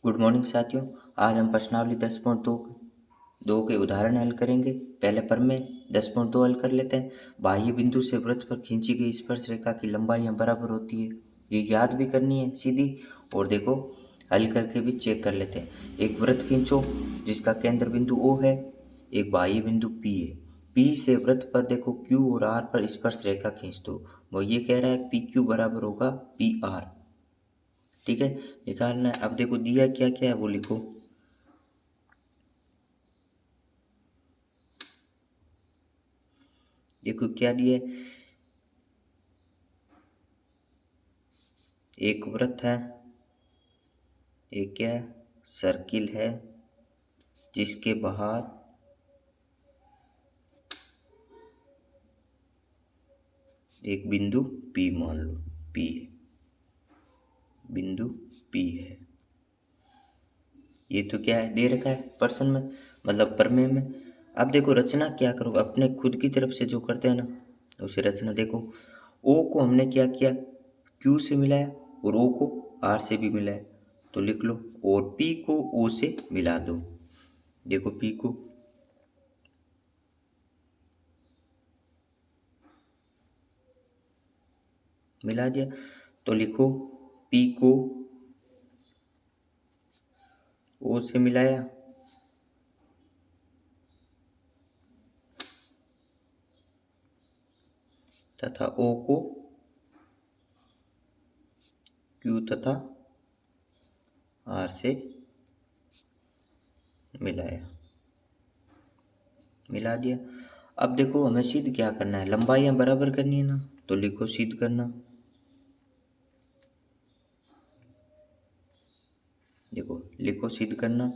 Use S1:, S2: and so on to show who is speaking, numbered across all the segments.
S1: Good morning साथियों। आज हम प्रश्नावली 10.2 के उदाहरण हल करेंगे। पहले प्रमेय 10.2 हल कर लेते हैं। बाह्य बिंदु से वृत्त पर खींची गई स्पर्श रेखा की लंबाइयां बराबर होती है। ये याद भी करनी है सीधी। और देखो हल करके भी चेक कर लेते हैं। एक वृत्त खींचो जिसका केंद्र बिंदु O है, एक बाह्य बिंदु P है। P से वृत्त पर देखो Q और R पर स्पर्श रेखा खींच दो। वो ये कह रहा है PQ बराबर होगा PR। ठीक है, निकालना है। अब देखो दिया क्या क्या है वो लिखो। देखो क्या दिया है, एक वृत्त है, एक क्या है, सर्किल है जिसके बाहर एक बिंदु P मान लो, P है, बिंदु P है। ये तो क्या है, दे रखा है प्रश्न में, मतलब प्रमेय में। अब देखो रचना क्या करो, अपने खुद की तरफ से जो करते हैं ना उसे रचना। देखो O को हमने क्या किया, Q से मिलाया और O को R से भी मिलाया, तो लिख लो। और P को O से मिला दो। देखो P को मिला दिया, तो लिखो P को O से मिलाया तथा O को Q तथा R से मिलाया, मिला दिया। अब देखो हमें सिद्ध क्या करना है, लंबाइयां बराबर करनी है ना, तो लिखो सिद्ध करना। देखो लिखो सिद्ध करना।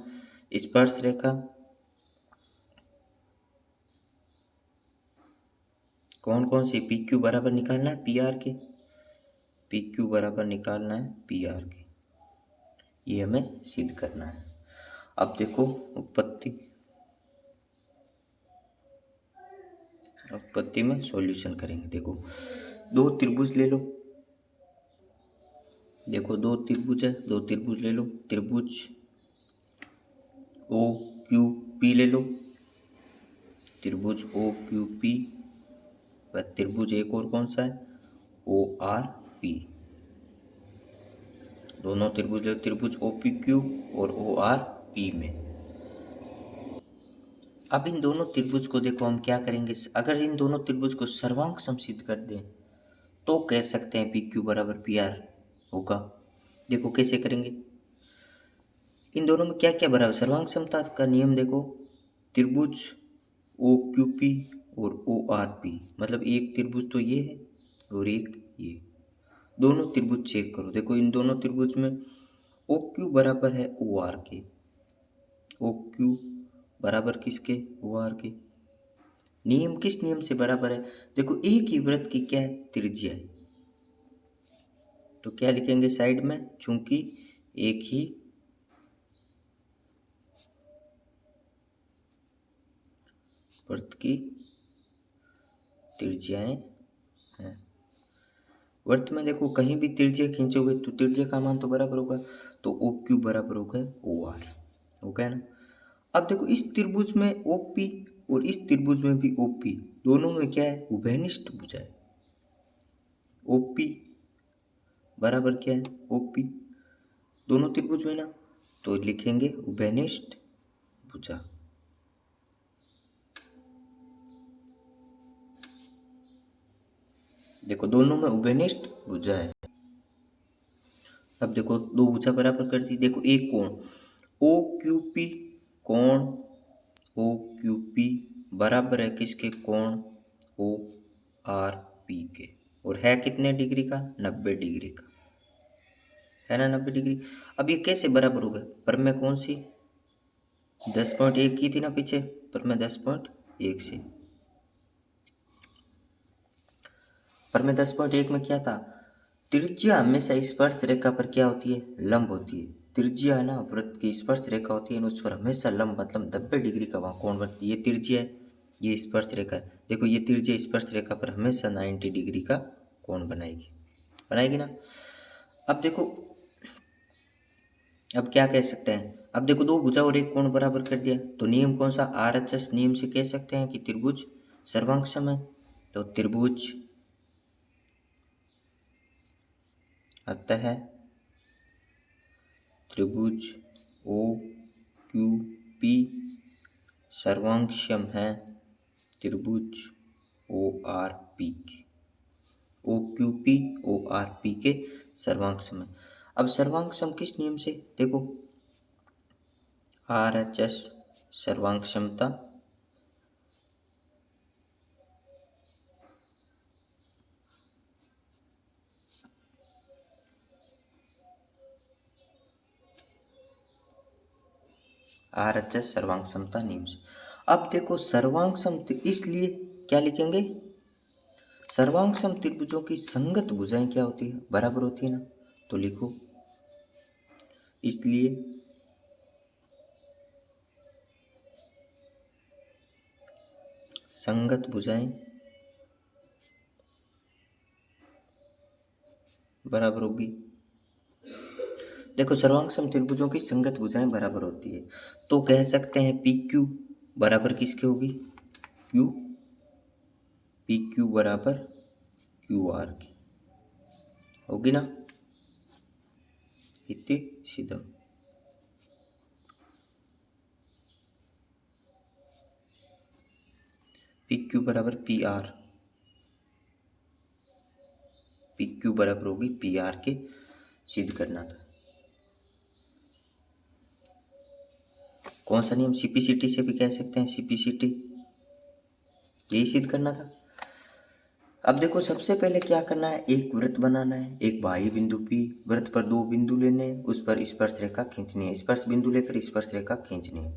S1: स्पर्श रेखा कौन कौन सी, पी क्यू बराबर निकालना है पी आर के, पी क्यू बराबर निकालना है पी आर के, ये हमें सिद्ध करना है। अब देखो उत्पत्ति, उत्पत्ति में सॉल्यूशन करेंगे। देखो दो त्रिभुज ले लो, देखो दो त्रिभुज है, दो त्रिभुज ले लो। त्रिभुज ओ क्यू पी ले लो, त्रिभुज ओ क्यू पी। व त्रिभुज एक और कौन सा है, ओ आर पी। दोनों त्रिभुज ले लो, त्रिभुज ओ पी क्यू और ओ आर पी में। अब इन दोनों त्रिभुज को देखो हम क्या करेंगे, अगर इन दोनों त्रिभुज को सर्वांक समसिद्ध कर दें तो कह सकते हैं पी क्यू बराबर पी आर होगा। देखो कैसे करेंगे, इन दोनों में क्या क्या बराबर, सर्वांक समता का नियम देखो। त्रिभुज ओ क्यू पी और ओ आर पी, मतलब एक त्रिभुज तो ये है और एक ये, दोनों त्रिभुज चेक करो। देखो इन दोनों त्रिभुज में ओ क्यू बराबर है ओ आर के, ओ क्यू बराबर किसके, ओ आर के। नियम किस नियम से बराबर है, देखो एक ही वृत्त की क्या है, त्रिज्या है, तो क्या लिखेंगे साइड में, चूंकि एक ही वृत्त की त्रिज्याएं हैं। वृत्त में देखो कहीं भी त्रिज्या खींचोगे तो त्रिज्या का मान तो बराबर होगा, तो ओ क्यू बराबर होगा ओ आर, हो गया ना। अब देखो इस त्रिभुज में ओ पी और इस त्रिभुज में भी ओ पी, दोनों में क्या है, उभयनिष्ठ भुजा है। ओ पी बराबर क्या है, ओ पी, दोनों त्रिभुज में ना, तो लिखेंगे उभयनिष्ठ भुजा। देखो दोनों में उभयनिष्ठ भुजा है। अब देखो दो भुजा बराबर कर दी। देखो एक कोण ओ क्यू पी, कोण ओ क्यू पी बराबर है किसके, कोण ओ आर पी के, और है कितने डिग्री का, 90 डिग्री का, है ना 90 डिग्री। अब ये कैसे बराबर हो गए, पर मैं कौन सी 10.1 की थी ना पीछे, पर मैं 10.1 से, पर मैं 10.1 में क्या था, त्रिज्या हमेशा स्पर्श रेखा पर क्या होती है, लंब होती है। त्रिज्या है ना वृत्त की स्पर्श रेखा होती है, उस पर हमेशा लंब, मतलब 90 डिग्री का वहाँ कोण बनती है। ये त्रिज्या है, ये स्पर्श रेखा है। देखो ये त्रिज्या स्पर्श रेखा पर हमेशा 90 डिग्री का कोण बनाएगी, बनाएगी ना। अब देखो अब क्या कह सकते हैं, अब देखो दो भुजा और एक कोण बराबर कर दिया, तो नियम कौन सा, आरएचएस नियम से कह सकते हैं कि त्रिभुज सर्वांगसम है। तो त्रिभुज अतः त्रिभुज ओ क्यू पी सर्वांगसम है त्रिभुज ओ R P K, O Q P O R P K सर्वांगसम है। अब सर्वांगसम किस नियम से, देखो आर एच एस सर्वांग क्षमता आर एच एस सर्वांग क्षमता नियम से। अब देखो सर्वांग सम इसलिए क्या लिखेंगे, सर्वांग सम त्रिभुजों की संगत भुजाएं क्या होती है, बराबर होती है ना, तो लिखो इसलिए संगत भुजाएं बराबर होगी। देखो सर्वांग सम त्रिभुजों की संगत भुजाएं बराबर होती है, तो कह सकते हैं पी क्यू बराबर किसके होगी, क्यू पी क्यू बराबर क्यू आर की होगी ना, इति सीधा। पी क्यू बराबर पी आर, पी क्यू बराबर होगी पी आर के सिद्ध करना था। कौन सा नियम, सीपीसीटी से भी कह सकते हैं, सीपीसीटी यही सिद्ध करना था। अब देखो सबसे पहले क्या करना है, एक वृत्त बनाना है, एक बाह्य बिंदु पी, वृत्त पर दो बिंदु लेने हैं, उस पर स्पर्श रेखा खींचनी है, स्पर्श बिंदु लेकर स्पर्श रेखा खींचनी है।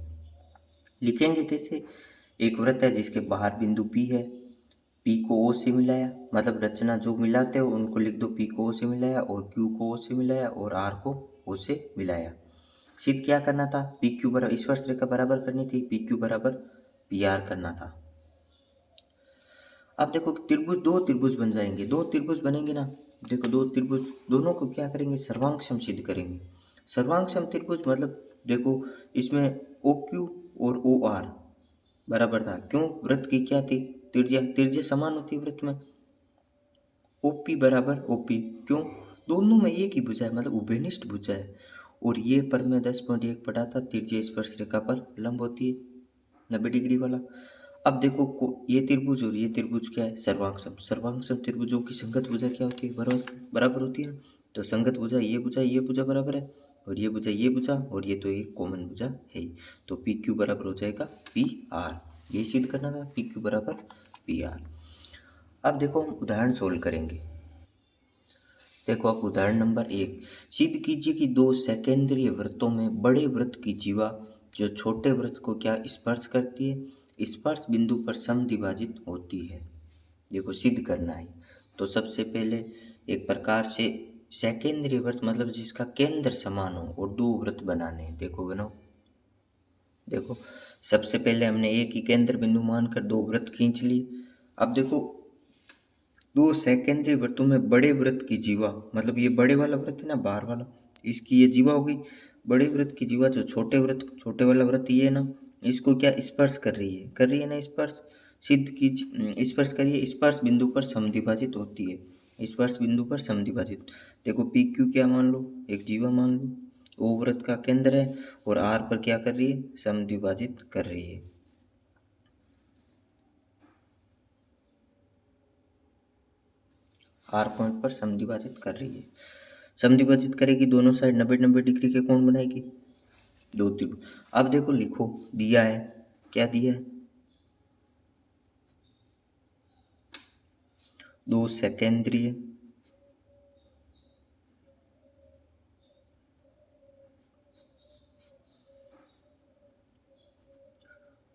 S1: लिखेंगे कैसे, एक वृत्त है जिसके बाहर बिंदु पी है, पी को ओ से मिलाया, मतलब रचना जो मिलाते हो उनको लिख दो, पी को ओ से मिलाया और क्यू को ओ से मिलाया और आर को ओ से मिलाया। सिद्ध क्या करना था, पी क्यू बराबर स्पर्श रेखा बराबर करनी थी, पी क्यू बराबर पी आर करना था। अब देखो त्रिभुज, दो त्रिभुज बन जाएंगे, दो त्रिभुज बनेंगे ना, देखो दो त्रिभुज, दोनों को क्या करेंगे, सर्वांग सिद्ध करेंगे। सर्वांग त्रिभुज मतलब देखो इसमें ओ क्यू और ओ आर बराबर था, क्यों, वृत्त की क्या थी, त्रिज्या, त्रिज्या समान होती है वृत्त में, ओपी बराबर ओपी, क्यों, दोनों में एक ही भुजा है, मतलब उभयनिष्ठ भुजा है, और ये पर में 10.1 पढ़ा था, त्रिज्या स्पर्श रेखा पर लंब होती है 90 डिग्री वाला। अब देखो ये त्रिभुज और ये त्रिभुज क्या है, सर्वांगसम, सर्वांगसम त्रिभुजों की संगत भुजा क्या होती है, बराबर होती है। तो संगत भुजा ये भुजा बराबर है, और ये भुजा और ये तो एक कॉमन भुजा है ही। तो पी क्यू बराबर हो जाएगा पी आर, ये सिद्ध करना था, पी क्यू बराबर पी आर। अब देखो हम उदाहरण सोल्व करेंगे। देखो आप उदाहरण नंबर 1, सिद्ध कीजिए कि दो सेकेंद्रीय वृत्तों में बड़े वृत्त की जीवा जो छोटे वृत्त को क्या स्पर्श करती है, स्पर्श बिंदु पर समद्विभाजित होती है। देखो सिद्ध करना है, तो सबसे पहले एक प्रकार से सेकेंद्रीय वृत्त मतलब जिसका केंद्र समान हो और दो वृत्त बनाने हैं। देखो बनाओ, देखो सबसे पहले हमने एक ही केंद्र बिंदु मानकर दो वृत्त खींच लिए। अब देखो दो सेकेंडरी वृत्तों में बड़े वृत्त की जीवा, मतलब ये बड़े वाला वृत्त है ना बाहर वाला, इसकी ये जीवा होगी, बड़े वृत्त की जीवा जो छोटे वृत्त, छोटे वाला वृत्त ये है ना, इसको क्या स्पर्श कर रही है ना स्पर्श, सिद्ध की स्पर्श करिए, स्पर्श बिंदु पर समद्विभाजित होती है, स्पर्श बिंदु पर समद्विभाजित। देखो पी क्यू क्या मान लो, एक जीवा मान लो, ओ वृत्त का केंद्र है और आर पर क्या कर रही है, समद्विभाजित कर रही है। आर पॉइंट पर समद्विभाजित कर रही है, समद्विभाजित करेगी, दोनों साइड 90-90 डिग्री के कोण बनाएगी, दो त्रिभुज। अब देखो लिखो दिया है, क्या दिया है, दो सेकेंद्रीय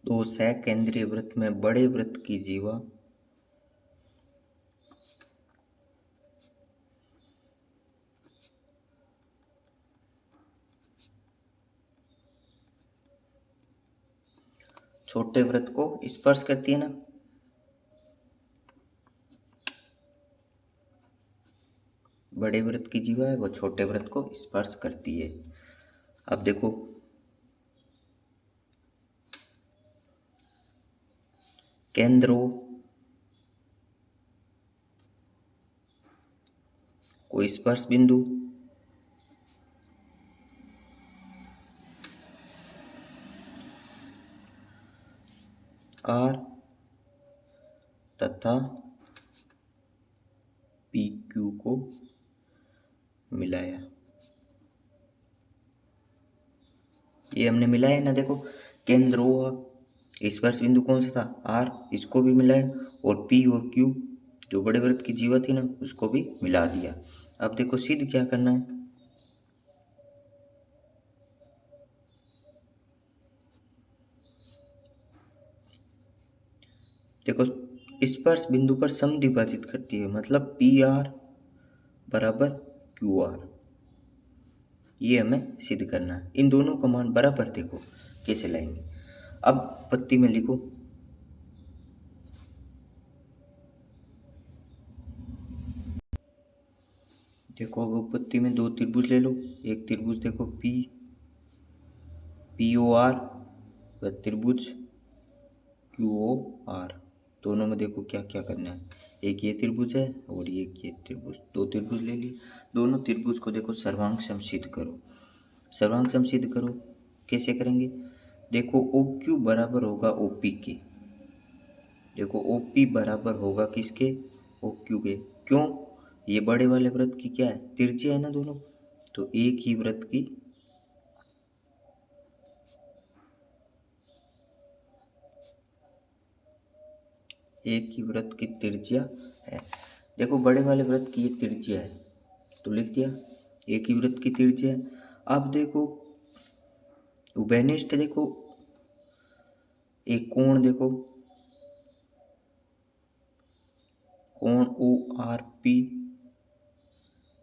S1: दो सकेंद्रीय वृत्त में बड़े वृत्त की जीवा छोटे वृत्त को स्पर्श करती है ना, बड़े वृत्त की जीवा है वो छोटे वृत्त को स्पर्श करती है। अब देखो केंद्र O को स्पर्श बिंदु R तथा PQ को मिलाया। ये हमने मिलाया ना, देखो केंद्र O स्पर्श बिंदु कौन सा था, R, इसको भी मिलाया और P और Q जो बड़े वृत्त की जीवा थी ना उसको भी मिला दिया। अब देखो सिद्ध क्या करना है, देखो स्पर्श बिंदु पर समद्विभाजित करती है, मतलब PR बराबर QR, ये हमें सिद्ध करना है। इन दोनों का मान बराबर देखो कैसे लाएंगे। अब पत्ती में लिखो, देखो अब पत्ती में दो त्रिभुज ले लो, एक त्रिभुज देखो POR व त्रिभुज QOR, दोनों में देखो क्या क्या करना है, एक ये त्रिभुज है और एक ये त्रिभुज, दो त्रिभुज ले लिए। दोनों त्रिभुज को देखो सर्वांग समसिद्ध करो। सर्वांग समसिद्ध करो कैसे करेंगे, देखो OQ बराबर होगा OP के, देखो OP बराबर होगा किसके, OQ के। क्यों, ये बड़े वाले वृत्त की क्या है, त्रिज्या है ना दोनों, तो एक ही वृत्त की त्रिज्या है। देखो बड़े वाले वृत्त की ये त्रिज्या है तो लिख दिया एक ही वृत्त की त्रिज्या है। अब देखो उभयनिष्ठ, देखो एक कोण, देखो कोण ORP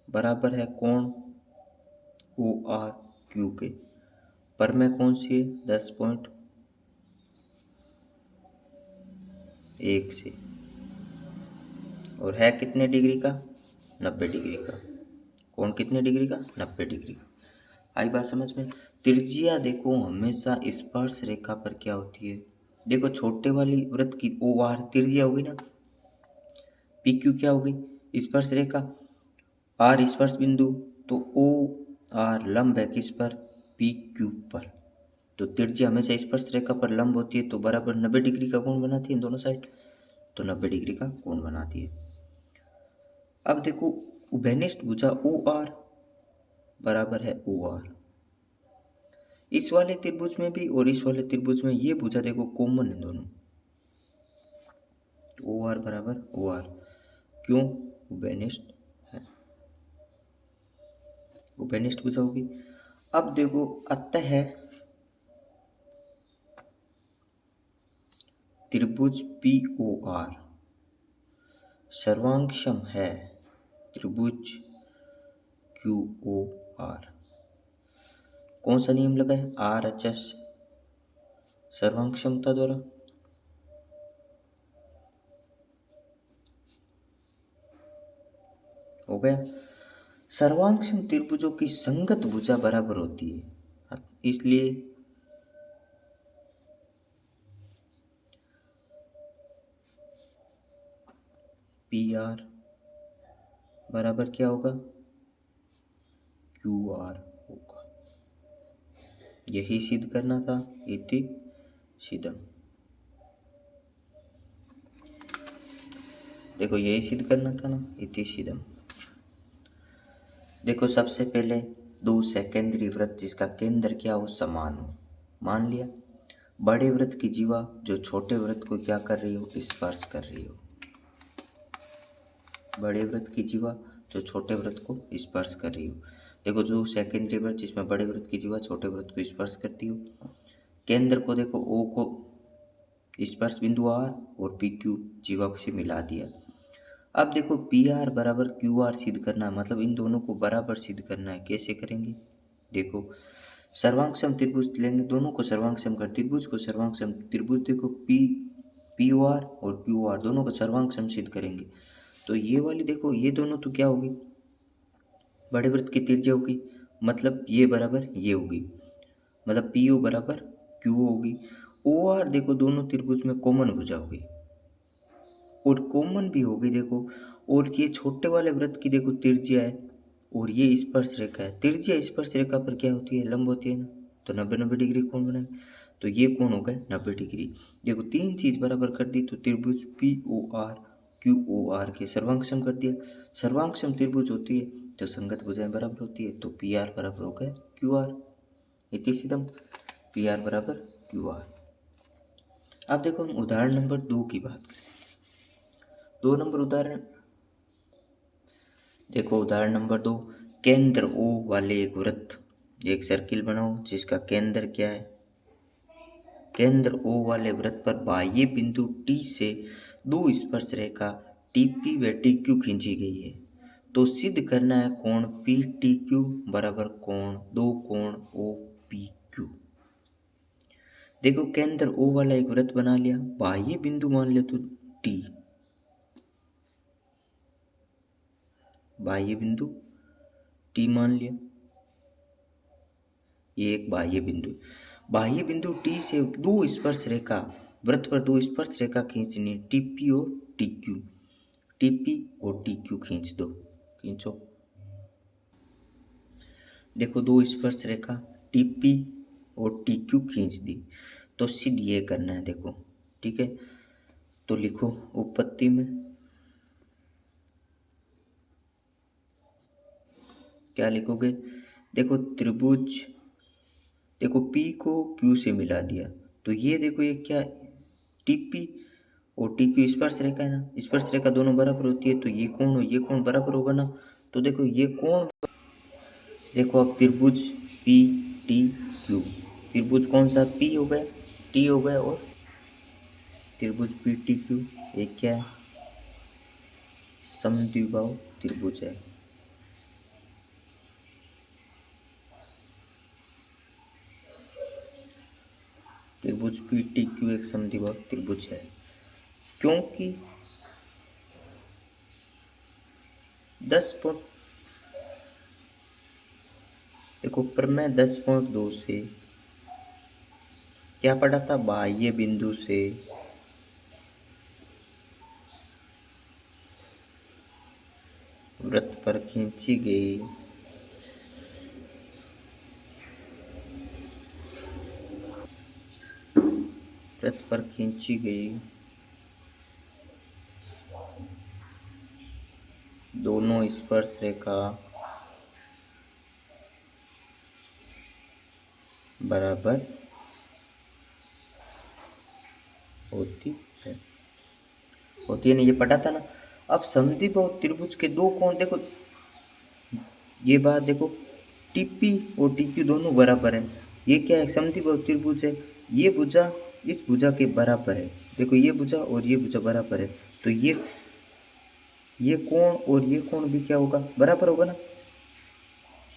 S1: बराबर है कोण ORQ के। पर में कौन सी है, 10.1 से, और है कितने डिग्री का, 90 डिग्री का। कोण कितने डिग्री का, 90 डिग्री का। आई बात समझ में। त्रिज्या देखो हमेशा स्पर्श रेखा पर क्या होती है, देखो छोटे वाली वृत्त की OR त्रिज्या होगी ना, PQ क्या होगी, स्पर्श रेखा, R स्पर्श बिंदु, तो OR लंब है किस पर, PQ पर। तो त्रिज्या हमेशा स्पर्श रेखा पर लंब होती है तो बराबर 90 डिग्री का कोण बनाती है दोनों साइड, तो 90 डिग्री का कोण बनाती है। अब देखो उभयनिष्ठ भुजा OR बराबर है OR, इस वाले त्रिभुज में भी और इस वाले त्रिभुज में ये भुजा देखो कॉमन है दोनों, OR बराबर OR, क्यों, उभयनिष्ठ है, उभयनिष्ठ भुजा होगी। अब देखो अतः त्रिभुज POR सर्वांगसम है त्रिभुज QOR। कौन सा नियम लगा है, RHS सर्वांग क्षमता द्वारा। हो गया, सर्वांगसम त्रिभुजों की संगत भुजा बराबर होती है, इसलिए PR बराबर क्या होगा, QR होगा। यही सिद्ध करना था, इति सिद्धम। देखो यही सिद्ध करना था ना, इति सिद्धम। देखो सबसे पहले दो सेकेंडरी वृत्त जिसका केंद्र क्या हो, समान हो, मान लिया। बड़े वृत्त की जीवा जो छोटे वृत्त को क्या कर रही हो, स्पर्श कर रही हो। बड़े वृत्त की जीवा जो छोटे वृत्त को स्पर्श कर रही हो। देखो जो सेकेंडरी वृत्त जिसमें बड़े वृत्त की जीवा छोटे वृत्त को स्पर्श करती हो, केंद्र को देखो O को स्पर्श बिंदु R और PQ जीवा से मिला दिया। अब देखो PR बराबर QR सिद्ध करना है, मतलब इन दोनों को बराबर सिद्ध करना है। कैसे करेंगे, देखो सर्वांगसम त्रिभुज लेंगे, दोनों को सर्वांगसम कर, त्रिभुज को सर्वांगसम त्रिभुज देखो POR और QR दोनों को सर्वांगसम सिद्ध करेंगे। तो ये वाली देखो ये दोनों तो क्या होगी, बड़े वृत्त की त्रिज्या होगी, मतलब ये बराबर ये होगी, मतलब पी ओ बराबर क्यू होगी। ओ आर देखो दोनों त्रिभुज में कॉमन भुजा होगी और कॉमन भी होगी देखो। और ये छोटे वाले वृत्त की देखो त्रिज्या है और ये स्पर्श रेखा है। त्रिज्या स्पर्श रेखा पर क्या होती है, लंब होती है ना, तो 90-90 डिग्री कोण बनाएंगे। तो ये कोण हो गए 90 डिग्री। देखो तीन चीज बराबर कर दी तो त्रिभुज P O R Q O R K सर्वांग सम कर दिया। सर्वांग सम त्रिभुज होती है तो संगत भुजाएं बराबर होती है, तो पी आर बराबर हो गया क्यू आर। इति सिद्धम पी आर बराबर क्यू आर। अब देखो हम उदाहरण नंबर 2 की बात करें। 2 नंबर उदाहरण देखो, उदाहरण नंबर 2, केंद्र O वाले एक वृत्त, एक सर्किल बनाओ जिसका केंद्र क्या है। केंद्र O वाले वृत्त पर बाह्य बिंदु T से दो स्पर्श रेखा TP व TQ खींची गई है। तो सिद्ध करना है कोण PTQ बराबर कोण दो कोण OPQ। देखो केंद्र O वाला एक वृत्त बना लिया, बाह्य बिंदु मान लिया तो T, बाह्य बिंदु T मान लिया, ये एक बाह्य बिंदु। बाह्य बिंदु T से दो स्पर्श रेखा, वृत्त पर दो स्पर्श रेखा खींचनी, TP और TQ। TP और TQ खींच दो, खींचो। देखो दो स्पर्श रेखा TP और TQ खींच दी, तो सिद्ध ये करना है देखो, ठीक है। तो लिखो उपपत्ति में क्या लिखोगे, देखो त्रिभुज, देखो P को Q से मिला दिया, तो ये देखो ये क्या, TP और TQ स्पर्श रेखा है ना, स्पर्श रेखा दोनों बराबर होती है, तो ये कोण बराबर होगा ना। तो देखो ये कोण, देखो अब त्रिभुज PTQ, त्रिभुज कौन सा, P हो गया, T हो गया, और त्रिभुज PTQ एक क्या है, समद्विबाहु त्रिभुज है। त्रिभुज PTQ एक समद्विबाहु त्रिभुज है, क्योंकि 10 देखो प्रमेय 10.2 से क्या पढ़ा था, बाह्य बिंदु से वृत्त पर खींची गई दोनों स्पर्श रेखा बराबर होती है, ना, ये पढ़ा था ना। अब समद्विबाहु त्रिभुज के दो कोण देखो, ये बात देखो, टीपी और टीक्यू दोनों बराबर है, ये क्या है, समद्विबाहु त्रिभुज है, ये भुजा इस भुजा के बराबर है, देखो ये भुजा और ये भुजा बराबर है, तो ये कोण और ये कोण भी क्या होगा, बराबर होगा ना।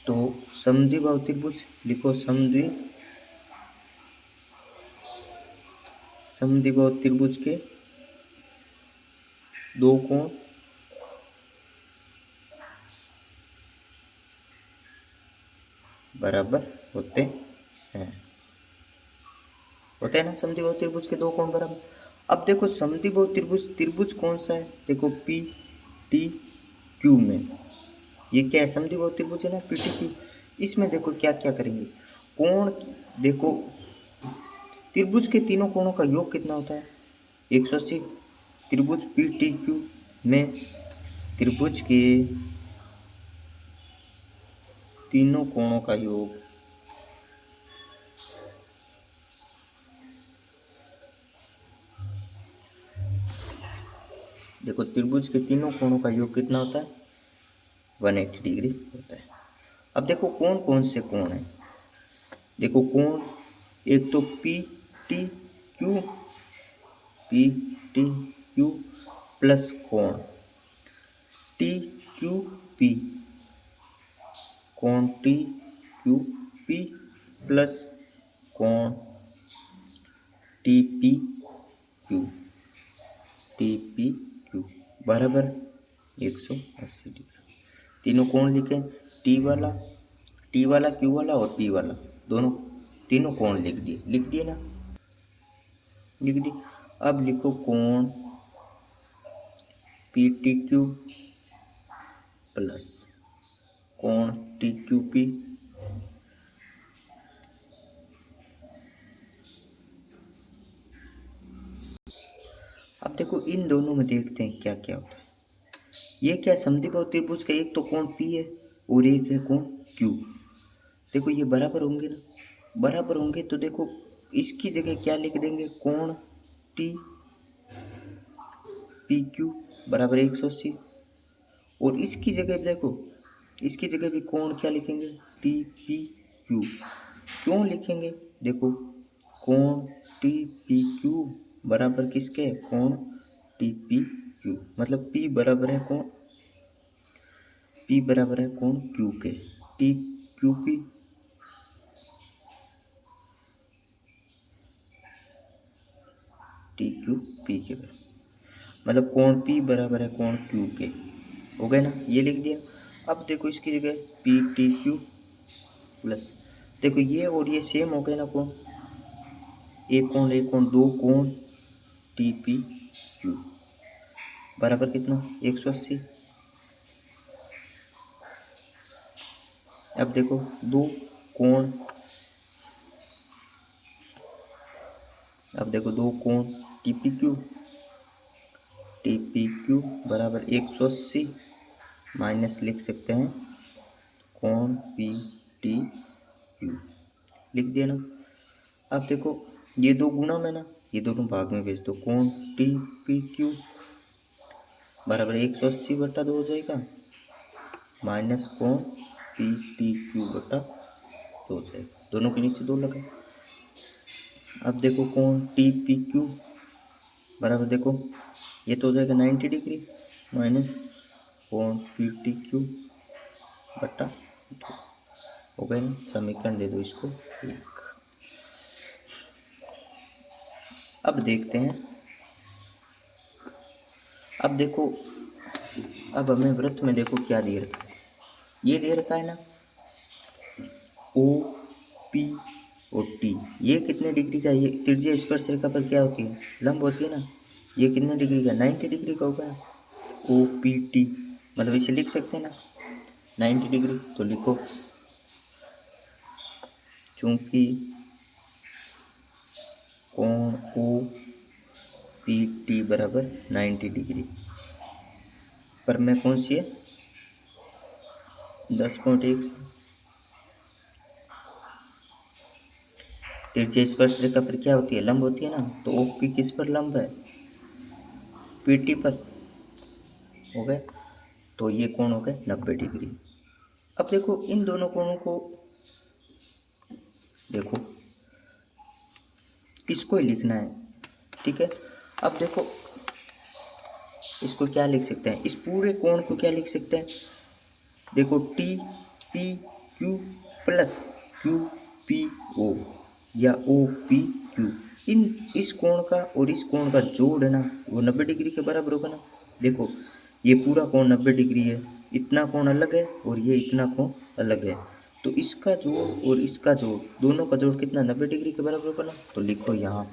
S1: तो समद्विबाहु त्रिभुज लिखो, समद्विबाहु त्रिभुज के दो कोण बराबर होते हैं, ना, समद्विबाहु त्रिभुज के दो कोण बराबर। अब देखो समद्विबाहु त्रिभुज कौन सा है, देखो पी टी क्यू में, ये क्या है, समद्विबाहु त्रिभुज है ना PTQ। इसमें देखो क्या क्या करेंगे, कोण देखो, त्रिभुज के तीनों कोणों का योग कितना होता है, 180। त्रिभुज PTQ में त्रिभुज के तीनों कोणों का योग देखो, त्रिभुज के तीनों कोणों का योग कितना होता है, 180 डिग्री होता है। अब देखो कौन कौन से कोण है, देखो कोण, एक तो पी टी क्यू प्लस कोण TQP, कोण TQP प्लस कोण TPQ बराबर 180 डिग्री। तीनों कोण लिखे, T वाला टी वाला, क्यू वाला और पी वाला, दोनों तीनों कोण लिख दिए ना, लिख दिए। अब लिखो कोण पी टी क्यू प्लस कोण टी क्यू पी। अब देखो इन दोनों में देखते हैं क्या क्या होता है। ये क्या समद्विबाहु त्रिभुज का, एक तो कोण पी है और एक है कोण क्यू। देखो ये बराबर होंगे ना, बराबर होंगे तो देखो इसकी जगह क्या लिख देंगे, कोण टी पी क्यू बराबर 180। और इसकी जगह देखो, इसकी जगह भी कोण क्या लिखेंगे, टी पी क्यू। क्यों लिखेंगे, देखो कोण टी पी क्यू बराबर किसके, कोण टी पी क्यू, मतलब पी बराबर है कोण, पी बराबर है कोण क्यू के, T Q P T Q P के बराबर, मतलब कोण पी बराबर है कोण क्यू के, हो गया ना, ये लिख दिया। अब देखो इसकी जगह पी टी क्यू प्लस, देखो ये और ये सेम हो गए ना कोण, एक कोण दो कोण टी पी क्यू बराबर कितना 180। अब देखो दो कोण, अब देखो दो कोण टी पी क्यू बराबर 180 माइनस लिख सकते हैं कोण पी टी क्यू, लिख दिया ना। अब देखो ये दो गुणा में ना, ये दोनों भाग में भेज दो, कोण टी पी क्यू बराबर 180 बटा 2 हो जाएगा, माइनस कोण पी टी क्यू बटा 2 हो जाएगा, दोनों के नीचे 2 लगा। अब देखो कोण टी पी क्यू बराबर, देखो ये तो हो जाएगा 90 डिग्री माइनस कोण पी टी क्यू बटा 2, हो गया ना। समीकरण दे दो इसको 1। अब देखते हैं, अब देखो, अब हमें वृत्त में देखो क्या दे रखा है, ये दे रखा है ना ओ पी और टी, ये कितने डिग्री का, ये त्रिज्यीय स्पर्श रेखा पर क्या होती है, लंब होती है ना, ये कितने डिग्री का, 90 डिग्री का होगा ओ पी टी, मतलब इसे लिख सकते हैं ना 90 डिग्री, तो लिखो चूंकि कोण ओ पी टी बराबर 90 डिग्री पर में कौन सी है 10.1 से, त्रिज्यीय स्पर्श रेखा पर क्या होती है, लंब होती है ना, तो ओ पी किस पर लंब है, पी टी पर, हो गए। तो ये कोण हो गए 90 डिग्री। अब देखो इन दोनों कोणों को देखो, इसको ही लिखना है, ठीक है। अब देखो इसको क्या लिख सकते हैं, इस पूरे कोण को क्या लिख सकते हैं, देखो T P Q plus Q P O या ओ पी क्यू, इन इस कोण का और इस कोण का जोड़ है ना वो 90 डिग्री के बराबर होगा ना। देखो ये पूरा कोण 90 डिग्री है, इतना कोण अलग है और ये इतना कोण अलग है, तो इसका जोड़ और इसका जोड़, दोनों का जोड़ कितना 90 डिग्री के बराबर होगा ना। तो लिखो यहाँ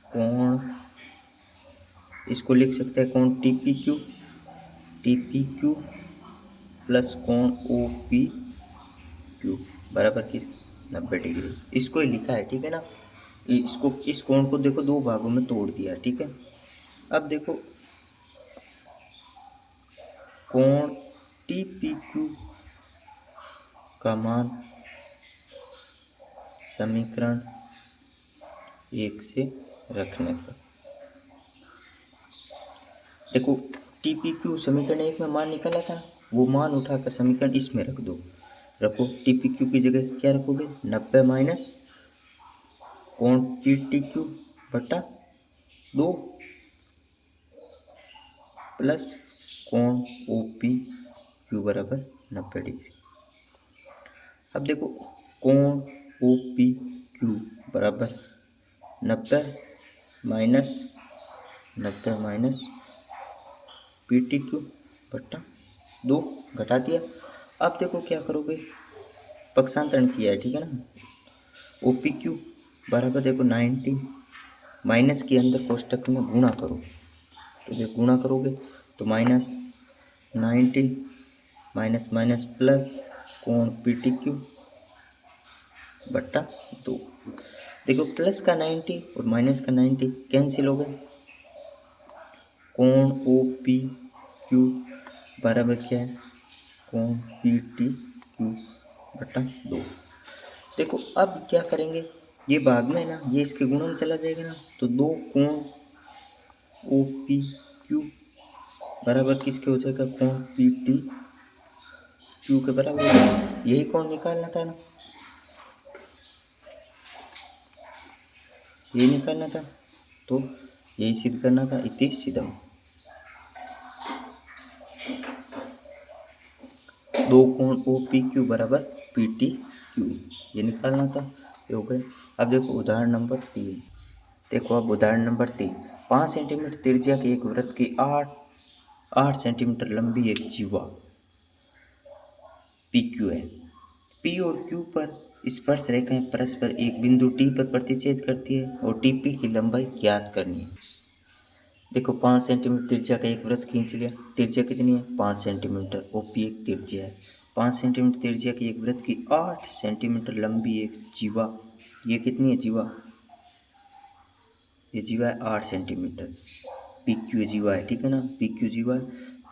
S1: कोण, इसको लिख सकते हैं कोण टी पी क्यू प्लस कोण ओ पी क्यू बराबर किस 90 डिग्री, इसको ही लिखा है, ठीक है ना। इसको इस कोण को देखो दो भागों में तोड़ दिया, ठीक है। अब देखो कोण टी पी क्यू का मान समीकरण 1 से रखने पर, देखो टी पी क्यू समीकरण 1 में मान निकाला था, वो मान उठाकर समीकरण इसमें रख दो, रखो टी पी क्यू की जगह क्या रखोगे 90 माइनस कोण पी टी क्यू बटा 2 प्लस कोण ओ पी क्यू बराबर 90 डिग्री। अब देखो कोण ओ पी क्यू बराबर 90 माइनस पी टी क्यू बटा 2 घटा दिया। अब देखो क्या करोगे, पक्षांतरण किया है, ठीक है ना। ओ पी क्यू बराबर देखो 90 माइनस के अंदर कोष्टक में गुणा करो, तो देखो गुणा करोगे तो -90 माइनस माइनस प्लस कोण पी टी क्यू बट्टा 2। देखो प्लस का 90 और माइनस का 90 कैंसिल हो गए, कोण ओ पी क्यू बराबर क्या है, कोण पी टी क्यू बटा 2। देखो अब क्या करेंगे, ये भाग में ना ये इसके गुणन में चला जाएगा ना, तो 2 कोण ओ पी क्यू बराबर किसके हो जाएगा, कोण पी टी क्यू के बराबर हो जाएगा। यही कोण निकालना था ना, ये निकालना था, तो यही सिद्ध करना था, इति सिद्धम। 2 कोण ओ पी क्यू बराबर पी टी क्यू, ये निकालना था, ये हो गए। अब देखो उदाहरण नंबर 3। देखो अब उदाहरण नंबर 3, 5 सेंटीमीटर त्रिज्या के एक वृत्त की 8 सेंटीमीटर लंबी एक जीवा पी क्यू है। पी और क्यू पर स्पर्श रेखाएं परस्पर एक बिंदु टी पर प्रतिच्छेद करती है और टीपी की लंबाई ज्ञात करनी है। देखो 5 सेंटीमीटर त्रिज्या का एक वृत्त खींच लिया, त्रिज्या कितनी है 5 सेंटीमीटर, ओपी एक त्रिज्या है। 5 सेंटीमीटर त्रिज्या की एक वृत्त की 8 सेंटीमीटर लंबी एक जीवा, ये कितनी है जीवा, ये जीवा है 8 सेंटीमीटर, पी क्यू जीवा है, ठीक है ना, पी क्यू जीवा है।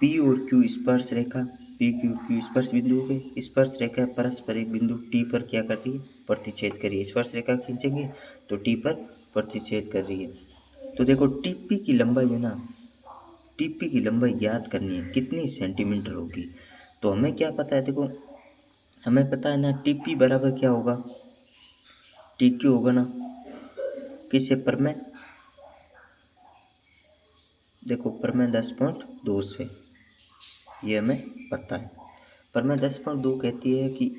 S1: पी और क्यू स्पर्श रेखा, पी क्यू क्यू स्पर्श बिंदु हो गए, स्पर्श रेखा परस्पर एक बिंदु टी पर क्या कर रही है, प्रतिच्छेद कर रही है। स्पर्श रेखा खींचेंगे तो टी पर प्रतिच्छेद कर रही है। तो देखो टीपी की लंबाई है ना, टीपी की लंबाई ज्ञात करनी है, कितनी सेंटीमीटर होगी। तो हमें क्या पता है, देखो हमें पता है ना टीपी बराबर क्या होगा, टी क्यू होगा ना किससे, परमेय, देखो परमेय 10.2 से, ये हमें पता है। परमेय 10.2 कहती है कि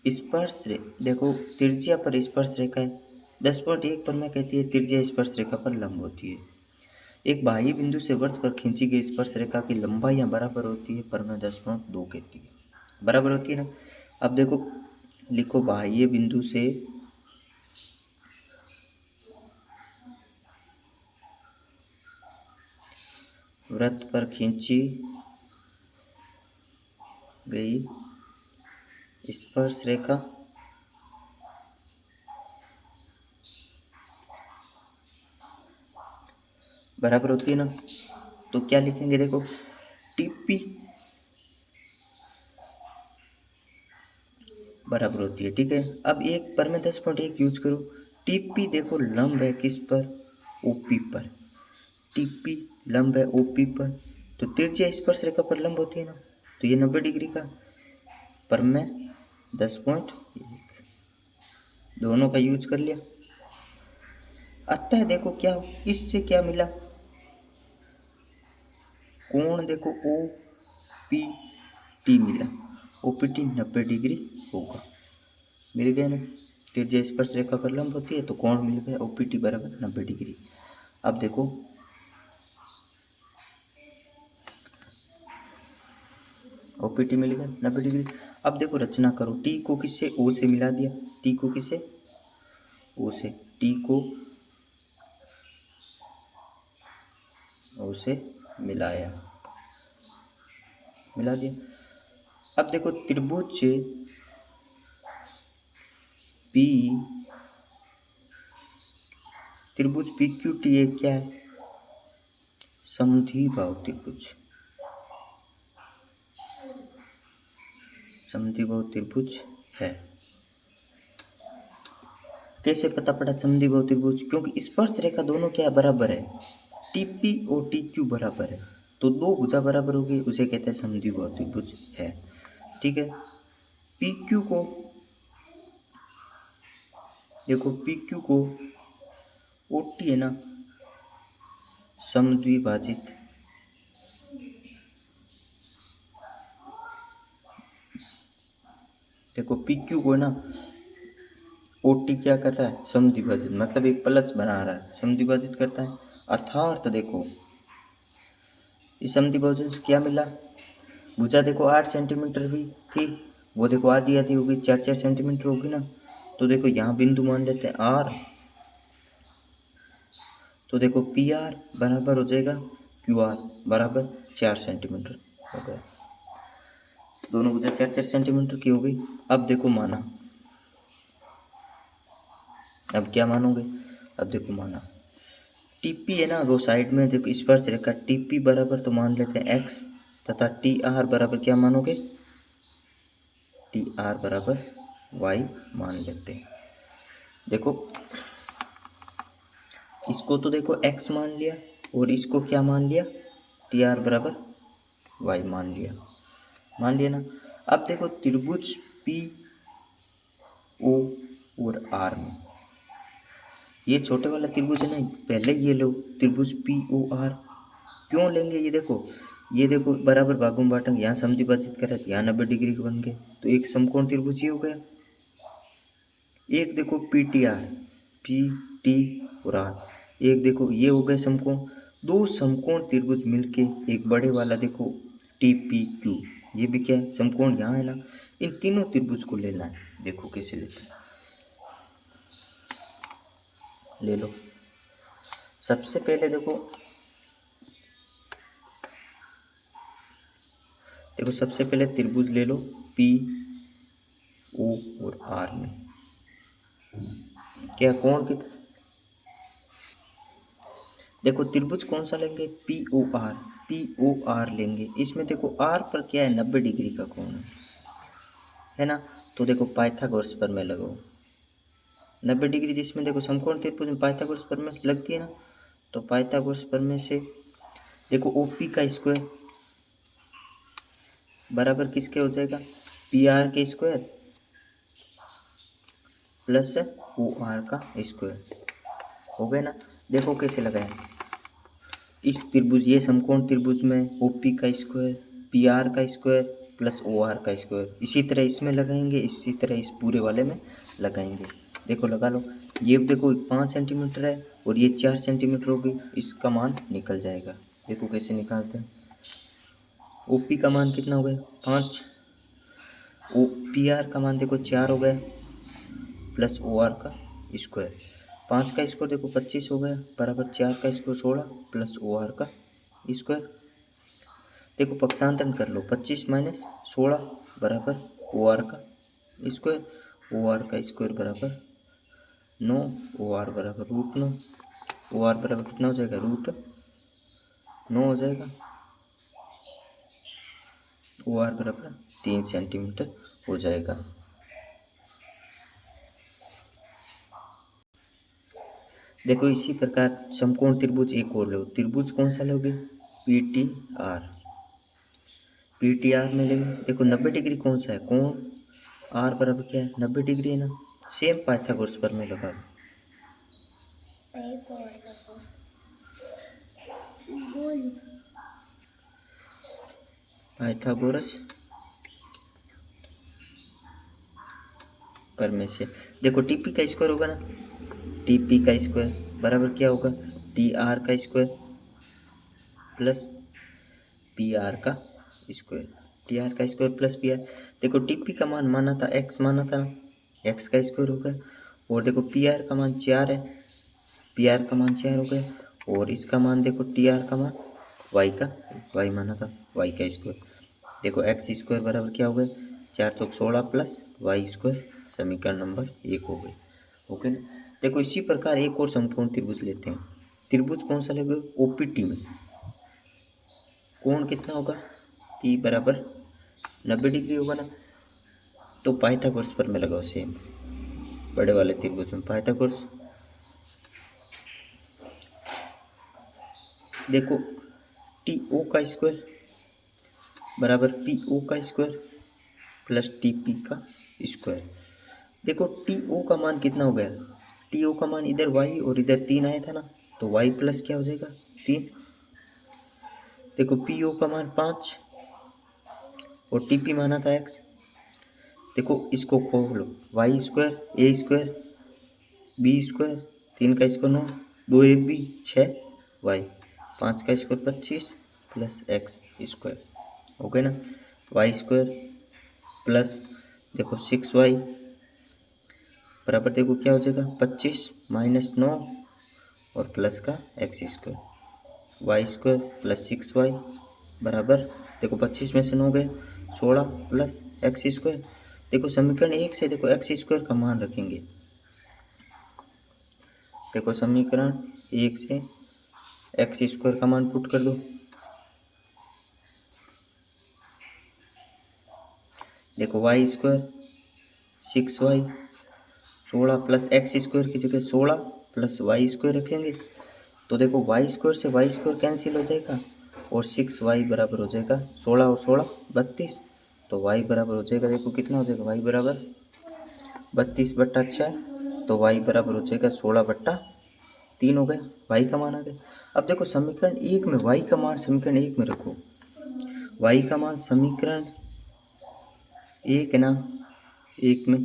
S1: स्पर्श देखो त्रिज्या पर स्पर्श रेखा है, 10.1 परमेय कहती है त्रिज्या स्पर्श रेखा पर लंब होती है। एक बाह्य बिंदु से वृत्त पर खींची गई स्पर्श रेखा की लंबाइयाँ बराबर होती है, परमेय 10.2 कहती है, बराबर होती है ना। अब देखो लिखो बाह्य बिंदु से वृत्त पर खींची गई स्पर्श रेखा बराबर होती है ना, तो क्या लिखेंगे, देखो टीपी बराबर होती है, ठीक है। अब एक परमेय 10.1 यूज करो, टीपी देखो लंब है किस पर, ओपी पर, टीपी लंब है ओपी पर, तो त्रिज्या स्पर्श रेखा पर लंब होती है ना, तो ये 90 डिग्री का, परमेय 10.1 दोनों का यूज कर लिया। अतः देखो क्या इससे क्या मिला, कोण देखो ओ पी टी मिला, ओ पी टी 90 डिग्री होगा, मिल गया ना, त्रिज्या स्पर्श रेखा पर लंब होती है तो कोण मिल गया, ओ पी टी बराबर 90 डिग्री। अब देखो ओ पी टी मिल गया 90 डिग्री। अब देखो रचना करो, टी को किससे, ओ से मिला दिया, टी को किससे, ओ से, टी को ओ से मिलाया, मिला दिया। अब देखो त्रिभुज पी, त्रिभुज पी क्यू टी एक क्या है, समद्विबाहु त्रिभुज, समद्विबाहु त्रिभुज है। कैसे पता पड़ा समद्विबाहु त्रिभुज, क्योंकि स्पर्श रेखा दोनों क्या बराबर है, टीपी और टी क्यू बराबर है, तो दो भुजा बराबर होगी, उसे कहते हैं समद्विबाहु त्रिभुज है, ठीक है। पी क्यू को देखो, पी क्यू को ओ टी है ना समद्विभाजित, देखो पी क्यू को ना ओ टी क्या कर रहा है, समद्विभाजित, मतलब एक प्लस बना रहा है, समद्विभाजित करता है। अर्थात देखो इस समद्विभाजन से क्या मिला, भुजा देखो 8 सेंटीमीटर भी थी, वो देखो आधी आधी होगी, 4 4 सेंटीमीटर होगी ना। तो देखो यहाँ बिंदु मान लेते हैं आर, तो देखो पी आर बराबर हो जाएगा क्यू आर बराबर 4 सेंटीमीटर हो गया। दोनों भुजा 4 4 सेंटीमीटर की हो गई। अब देखो माना, अब क्या मानोगे, अब देखो माना टीपी है ना, वो साइड में देखो स्पर्श रेखा टीपी बराबर तो मान लेते हैं एक्स, तथा टी आर बराबर क्या मानोगे, टी आर बराबर वाई मान लेते हैं। देखो इसको तो देखो x मान लिया और इसको क्या मान लिया, टी आर बराबर y मान लिया ना। अब देखो त्रिभुज पी ओ और आर में, ये छोटे वाला त्रिभुज है ना, पहले ये लो त्रिभुज पी ओ आर। क्यों लेंगे, ये देखो बराबर भागों में बांटेंगे, यहाँ समद्विभाजित करें तो यहाँ 90 डिग्री के बन गए, तो एक समकोण त्रिभुज ये हो गया। एक देखो P T R, P T और आर, एक देखो ये हो गए समकोण। दो समकोण त्रिभुज मिलके एक बड़े वाला देखो टी पी क्यू, ये भी क्या है, समकोण यहाँ है ना। इन तीनों त्रिभुज को लेना है, देखो कैसे लेते हैं, ले लो। सबसे पहले देखो सबसे पहले त्रिभुज ले लो पी ओ और आर में, क्या कोण कितना, देखो त्रिभुज कौन सा लेंगे, पी ओ आर लेंगे। इसमें देखो आर पर क्या है, 90 डिग्री का कोण है ना। तो देखो पाइथागोरस प्रमेय लगाओ, 90 डिग्री जिसमें देखो समकोण त्रिभुज में पाइथागोरस प्रमेय लगती है ना। तो पाइथागोरस प्रमेय से देखो ओपी का स्क्वायर बराबर किसके हो जाएगा, पी आर के स्क्वायर प्लस ओ आर का स्क्वायर, हो गया ना। देखो कैसे लगाए, इस त्रिभुज ये समकोण त्रिभुज में ओपी का स्क्वायर, पी आर का स्क्वायर प्लस ओ आर का स्क्वायर, इसी तरह इसमें लगाएंगे, इसी तरह इस पूरे वाले में लगाएंगे। देखो लगा लो, ये देखो 5 सेंटीमीटर है और ये 4 सेंटीमीटर होगी, इसका मान निकल जाएगा। देखो कैसे निकालते हैं, ओपी का मान कितना हो गया 5, ओ पी आर का मान देखो 4 हो गया प्लस ओ आर का स्क्वायर, 5 का स्क्वायर देखो 25 हो गया बराबर 4 का स्क्वायर 16 प्लस ओ आर का स्क्वायर। देखो पक्षांतरण कर लो, 25 माइनस 16 बराबर ओ आर का स्क्वायर, ओ आर का स्क्वायर बराबर 9, ओ आर बराबर √9, ओ आर बराबर कितना हो जाएगा, √9 हो जाएगा, ओ आर बराबर 3 सेंटीमीटर हो जाएगा। देखो इसी प्रकार समकोण त्रिभुज एक और लो, त्रिभुज कौन सा लोगे, P T R, P T R में लेंगे। देखो 90 डिग्री कौन सा है, कोण आर बराबर क्या है, 90 डिग्री है ना। सेम पाइथागोरस प्रमेय लगा लो, पाइथागोरस प्रमेय से देखो टीपी का स्क्वायर होगा ना, टीपी का स्क्वायर बराबर क्या होगा, टी आर का स्क्वायर प्लस पी आर का स्क्वायर, टी आर का स्क्वायर प्लस पी आर। देखो टीपी का मान माना था एक्स, माना था ना, एक्स का स्क्वायर हो गया, और देखो पी आर का मान 4 है, पी आर का मान 4 हो गया, और इसका मान देखो टी आर का मान वाई माना था, वाई का स्क्वायर। देखो एक्स स्क्वायर बराबर क्या हो गया, 4 चौक 16 प्लस वाई स्क्वायर, समीकरण नंबर 1 हो गई। ओके ना। देखो इसी प्रकार एक और समकोण त्रिभुज लेते हैं, त्रिभुज कौन सा लेंगे, ओपीटी में कोण कितना होगा, पी बराबर 90 डिग्री होगा ना। तो पाइथागोरस प्रमेय लगाओ, सेम बड़े वाले त्रिभुज में पाइथागोरस। देखो टी ओ का स्क्वायर बराबर पी ओ का स्क्वायर प्लस टी पी का स्क्वायर। देखो टी ओ का मान कितना हो गया, टी ओ का मान इधर y और इधर 3 आया था ना, तो y प्लस क्या हो जाएगा 3। देखो पी ओ का मान 5 और टी पी माना था x। देखो इसको खोलो, वाई स्क्वायर ए स्क्वायर बी स्क्वायर, 3 का स्क्वायर 9, 2 एक भी 6 वाई, 5 का स्क्वायर 25 प्लस एक्स स्क्वायर, हो गया ना। वाई स्क्वायर प्लस देखो 6y बराबर देखो क्या हो जाएगा 25 माइनस 9 और प्लस का X square Y square plus 6y बराबर देखो 25 में से 9 गए 16 प्लस एक्स स्क्वायर। देखो समीकरण 1 से देखो एक्स स्क्वायर का मान रखेंगे। देखो समीकरण 1 से एक्स स्क्वायर का मान पुट कर दो। देखो Y square 6y 16 plus X square की जगह 16 प्लस वाई स्क्वायर रखेंगे तो देखो वाई स्क्वायर से वाई स्क्वायर कैंसिल हो जाएगा और 6y बराबर हो जाएगा 16 और 16 32। तो y बराबर हो जाएगा देखो कितना हो जाएगा y बराबर 32/6 तो y बराबर हो जाएगा 16/3 हो गया। y का मान आ गया। अब देखो समीकरण 1 में y का मान समीकरण 1 में रखो। y का मान समीकरण 1 है ना 1 में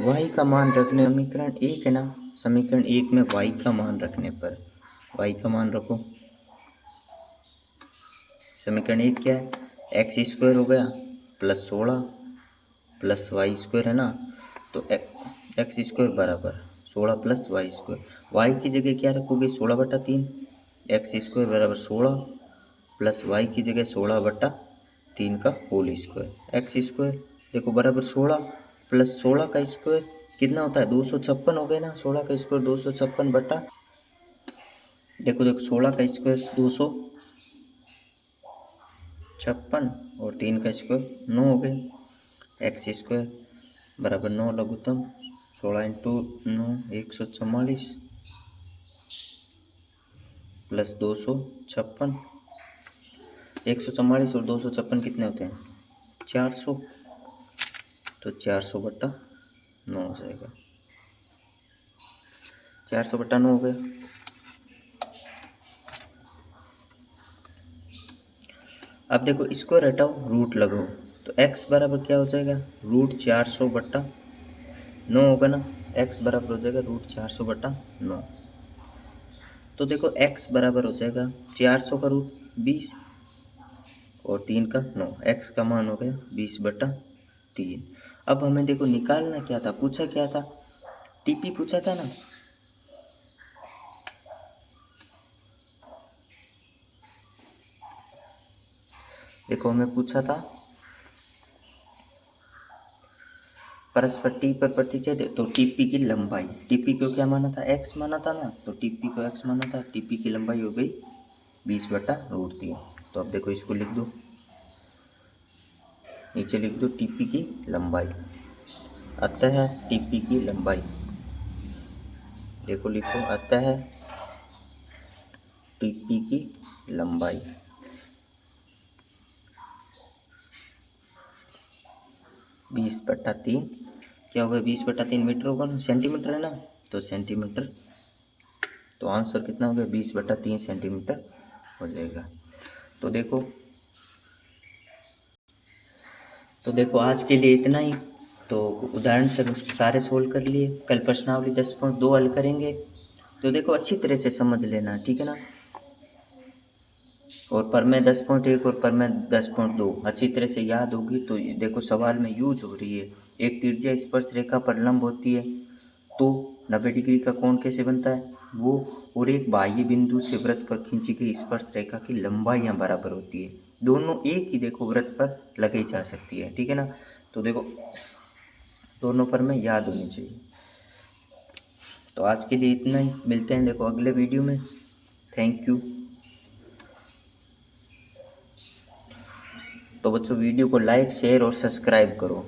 S1: y का मान रखने समीकरण 1 है ना समीकरण 1 में y का मान रखने पर y का मान रखो। समीकरण 1 क्या है एक्स स्क्वायर हो गया प्लस 16 प्लस वाई स्क्वायर है ना तो एक्स स्क्वायर बराबर 16 प्लस वाई स्क्वायर। वाई की जगह क्या रखोगे 16/3 एक्स स्क्वायर बराबर 16 प्लस वाई की जगह 16/3 का होल स्क्वायर एक्स स्क्वायर देखो बराबर 16 प्लस 16 का स्क्वायर कितना होता है 256 हो गया ना 16 का स्क्वायर 256 बटा देखो 16 का स्क्वायर 256 और 3 का स्क्वायर 9 हो गए एक्स स्क्वायर बराबर 9 लघुत्तम 16 इंटू 9 144 प्लस 256 144 और 256 कितने होते हैं 400 तो 400/9 हो जाएगा 400/9 हो गया। अब देखो स्क्वायर हटाओ रूट लगाओ तो x बराबर क्या हो जाएगा √400/9 होगा ना x बराबर हो जाएगा √400/9 तो देखो x बराबर हो जाएगा 400 का रूट 20 और 3 का 9 x का मान हो गया 20/3। अब हमें देखो निकालना क्या था पूछा क्या था टीपी पूछा था ना देखो हमें पूछा था परस्पर टी पर प्रतिच्छेद तो टीपी की लंबाई टीपी को क्या माना था x माना था ना तो टीपी को x माना था टीपी की लंबाई हो गई 20/√3। तो अब देखो इसको लिख दो नीचे लिख दो टीपी की लंबाई अतः टीपी की लंबाई देखो लिखो अतः टीपी की लंबाई 20/3 क्या होगा 20/3 मीटर होगा ना सेंटीमीटर है ना तो सेंटीमीटर तो आंसर कितना हो गया 20/3 सेंटीमीटर हो जाएगा। तो देखो आज के लिए इतना ही। तो उदाहरण सब सारे सोल्व कर लिए कल प्रश्नावली 10.2 हल करेंगे तो देखो अच्छी तरह से समझ लेना ठीक है ना और प्रमेय 10.1 और प्रमेय 10.2 अच्छी तरह से याद होगी तो देखो सवाल में यूज हो रही है। एक त्रिज्या स्पर्श रेखा पर लंब होती है तो 90 डिग्री का कोण कैसे बनता है वो और एक बाह्य बिंदु से वृत्त पर खींची गई स्पर्श रेखा की लंबाइयाँ बराबर होती है दोनों एक ही देखो वृत्त पर लगाई जा सकती है ठीक है ना। तो देखो दोनों प्रमेय याद होनी चाहिए। तो आज के लिए इतना ही मिलते हैं देखो अगले वीडियो में। Thank you. तो बच्चों वीडियो को लाइक शेयर और सब्सक्राइब करो।